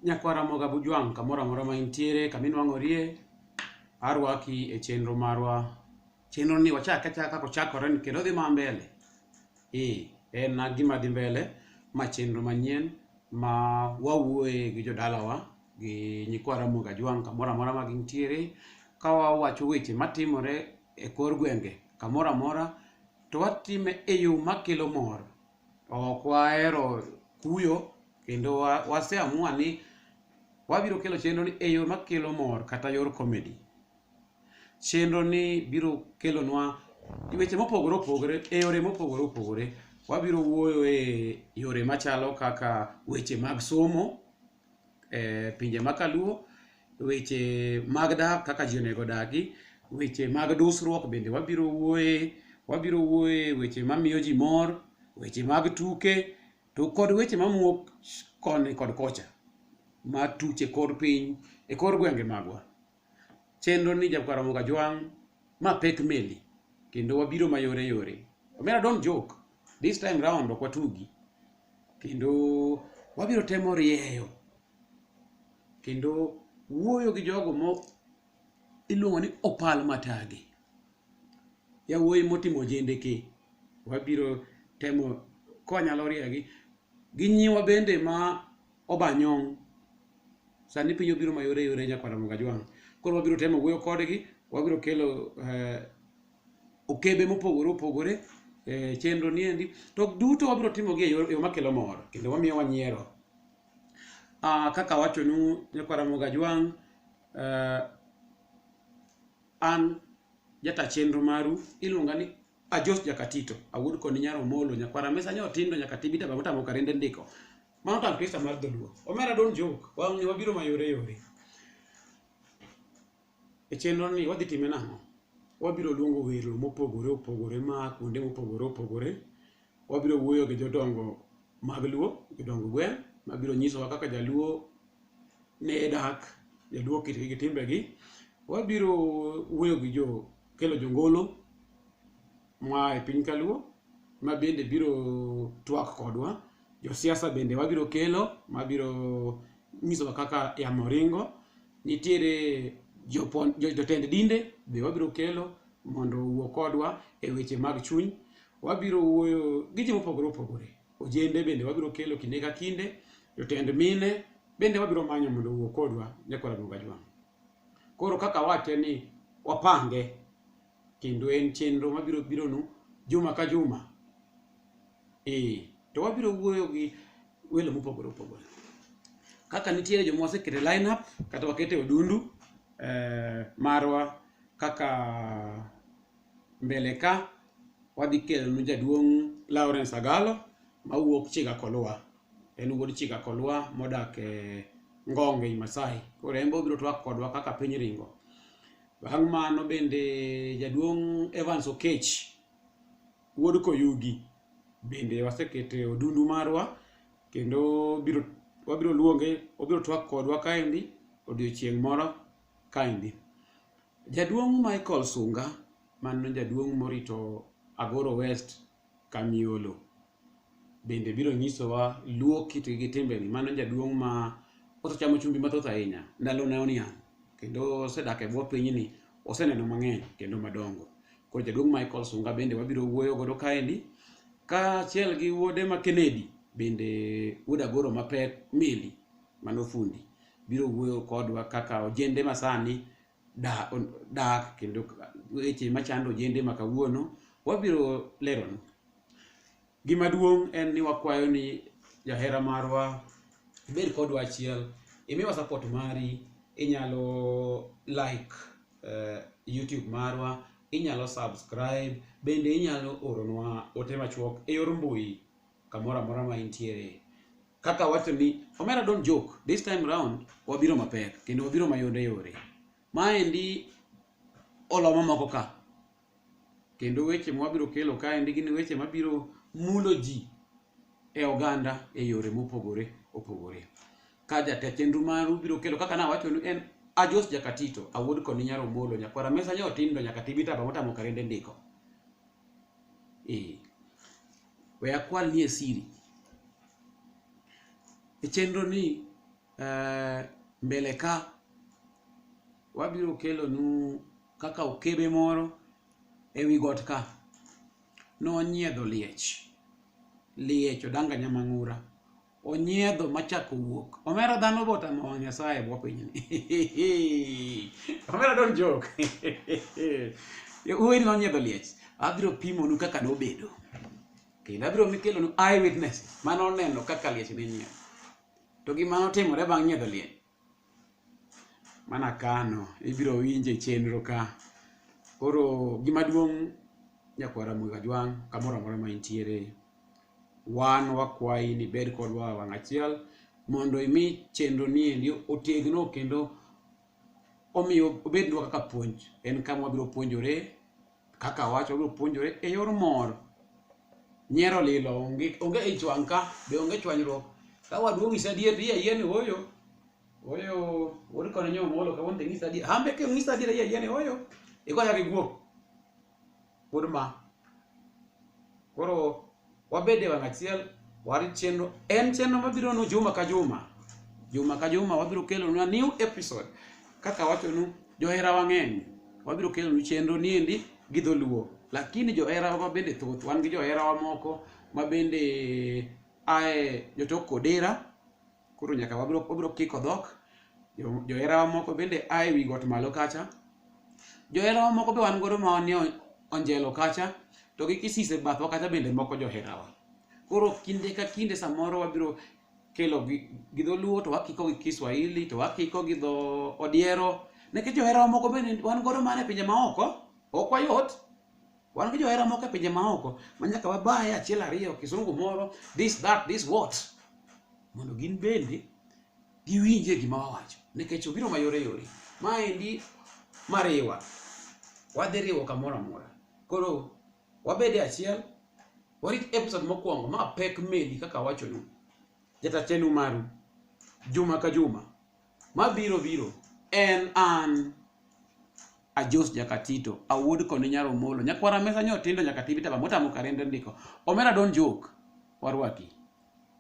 Nyakwara moga Bujwang' kamoro amora ma intiere kaminwang'orie, arwaki e chenro marwa. Chenro ni wachake chaka kochakore ni kendo dhi ma mbele. En gima dhi mbele ma chenro manyien ma wawuoye gi jodalawa gi nyikwara moga Jwang' kamoro amora ma gintiere, ka wawacho weche matimore e kor gwenge kamoro amora, to watime e yo makelo mor. Ok wahero kuyo, kendo waseamua ni wabiro kelo chenro ni e yo makelo mor kata yor comedy. Chenro ni biro kelonwa weche mopogore opogore e yore mopogore opogore. Wabiro wuoyo e yore machalo kaka weche mag somo e pinje makaluo, weche mag dak kaka ji onego dagi, weche mag dusruok bende wabiro wuoye weche mamiyo ji mor, weche mag tuke, to kod weche mamuok koni kod kocha ma tuche kor piny e kor gwenge magwa. Chenro ni Nyakwara moga Jwang' ma pek meli, kendo wabiro mayore yore. Omera don't joke, this time round ok watugi, kendo wabiro temo rieyo kendo wuoyo gi jogo mo iluongo ni opal matage, yawuoyi motimo jendeke. Wabiro temo konyalo riegi gi nyiwa bende ma obanyong'. Sani piny obiro mayore yore Nyakwara moga Jwang', koro wabiro temo wuoyo kodgi, wabiro kelo okebe mopogore opogore chenro ni endi, to duto wabiro timogi e yo makelo mor kendo wamiyo wanyiero. Kaka wachonu Nyakwara moga Jwang', an jata chenro maru iluonga ni Ajos Jakatito, awuod koni nyaro molo, Nyakwara mesa nyo tindo nyaka tibita ba motamo karende ndiko. Mano tan pesa mar dholuo. Omera don't joke, wabiro mayore yore. E chenro ni wadhi time nang'o? Wabiro luongo welo mopogore opogore ma kuonde mopogore opogore. Wabiro wuoyo gi jodongo mag luo, jodongo gweng' mabiro nyisowa kaka jaluo ne dak, jaluo kitgi gi timbegi. Wabiro wuoyo gi kelo jongolo ma e piny kaluo ma bende biro twak kodwa. Josiasa bende wabiro kelo mabiro nyisowa kaka yamo ringo. Nitiere jotend dinde be wabiro kelo mondo owuo kodwa e weche mag chuny. Wabiro wuoyo gi ji mopogore opogore. Ojende bende wabiro kelo kinde ka kinde. Jotend mine bende wabiro manyo mondo owuo kodwa Nyakwara moga Jwang'. Koro kaka wache ni wapange, kendo en chenro mabiro bironu juma ka juma. To wabiro wuoyo gi welo mopogore opogore. Kaka nitiere joma wasekete line up kata wakete odundu marwa, kaka mbele ka wadhi kelonu jaduong' Lawrence Agalo mawuok Chigakolwa. En wuod Chigakolwa modak e Ngong' ei Masai. Koro en biro twak kodwa kaka piny ringo. Bang' mano bende jaduong' Evans Okech wuod Koyugi bende wasekete odundu marwa, kendo wabiro luonge, obiro twak kodwa kaendi odiochieng' moro kaendi. Jaduong' Michael Sunga, mano jaduong' morito Agoro West Kamiolo, bende biro nyisowa luo kitgi gi timbegi. Mano jaduong' ma osechamo chumbi mathoth ahinya, ndalo ne oniang', kendo osedak e bwo pinyni, oseneno mang'eny kendo madongo. Koro jaduong' Michael Sunga bende wabiro wuoyo godo kaendi, kaachiel gi wuode ma Kennedy, bende wuod Agoro mapek meli mano fundi, biro wuoyo kodwa kaka ojende masani dak kendo weche machando ojende ma kawuono wabiro leronu. Gima duong' en ni wakwayo ni jahera marwa ibed kodwa achiel, imiwa support mari. Inyalo like YouTube marwa, inyalo subscribe, bende inyalo oronwa ote machuok e yor mbui kamoro amora ma intiere. Kaka wacho ni omera don't joke, this time round wabiro mapek kendo wabiro mayore yore. Maendi oloma moko ka, kendo weche mwabiro kelo kaendi gin weche mabiro mulo ji e oganda e yore mopogore opogore. Ka jatend chenro maru biro kelo kaka nawachonu en Ajos Jakatito, awuod koni nyaro molo, Nyakwara mesa nyo tindo nyaka tibita ba motamo karende ndiko. We akwal ni e siri. E chenro ni mbele ka wabiro kelo nu kaka okebe moro ewi got ka nonyiedho liech odanga nyamang'ura onyiedho machako wuok. Omera dhano botamo wang' Nyasaye bwo pinyni. Omera don't joke. Uweni nonyiedho liech. Abiro pimonu kaka nobedo. Kendo abiro kelonu eyewitness manoneno kaka liech ne nyiedho. To gima notimore bang' nyiedho liech mana kano ibiro winje chenro ka. Koro gima duong' nyakwara Mwikajwang' kamoro amora ma intiere, wan wakwayi ni bed kodwa wang' achiel mondo imi chenro ni endi otegno kendo omiyo obednwa kaka puonj. En kama wabiro puonjore kaka wacho, wabiro puonjore e yor mor. Nyiero lilo onge ich wang' ka, be onge chwanyruok. Ka waduong' ng'isa adier to yiene oyo wori kono nyo molo ka wonde ng'isa adier. Hambe ke ng'isa adier yiene oyo. Igoya gi guok. Pod ma. Koro wabede wang' achiel, warit chenro. En chenro mabiro no juma ka juma. Juma ka juma wabiro kelo na new episode. Kaka wacho nu johera wang'eny. Wabiro kelo nu chenro ni endi gi dholuo. Lakini johera wa bende thoth. Wan gi johera wa moko ma bende ae jotok Kodera. Koro nyaka wabiro kiko dhok. Johera wa moko bende ae wi got malo kacha. Johera wa moko be wan godo ma wanie Onjelo kacha. To gi Kisise bathwa kacha bende moko johera wa. Koro kinde ka kinde samoro wabiro kelo gi dholuo, to wakiko gi Kiswahili, to wakiko gi dho Odiero. Nekech johera wa moko bende wan godo mane pinje maoko. Ok wayot. Wan gi johera moko e pinje maoko manyaka wabaye achiel ariyo kisungu moro, this what, mondo gin bende giwinje gima wawacho. Nikech obiro mayore yore. Maendi mariwa. Wadhi riwo kamoro amora. Koro wabede achiel, warit episode mokwongo ma pek meli kaka wacho nu. Jata chenu maru juma ka juma mabiro en an Ajos Jakatito, awuod koni Nyaro Molo. Nyakwara mesa nyotindo nyaka tibita ba motamo karende ndiko. Omera don't joke. Warwaki.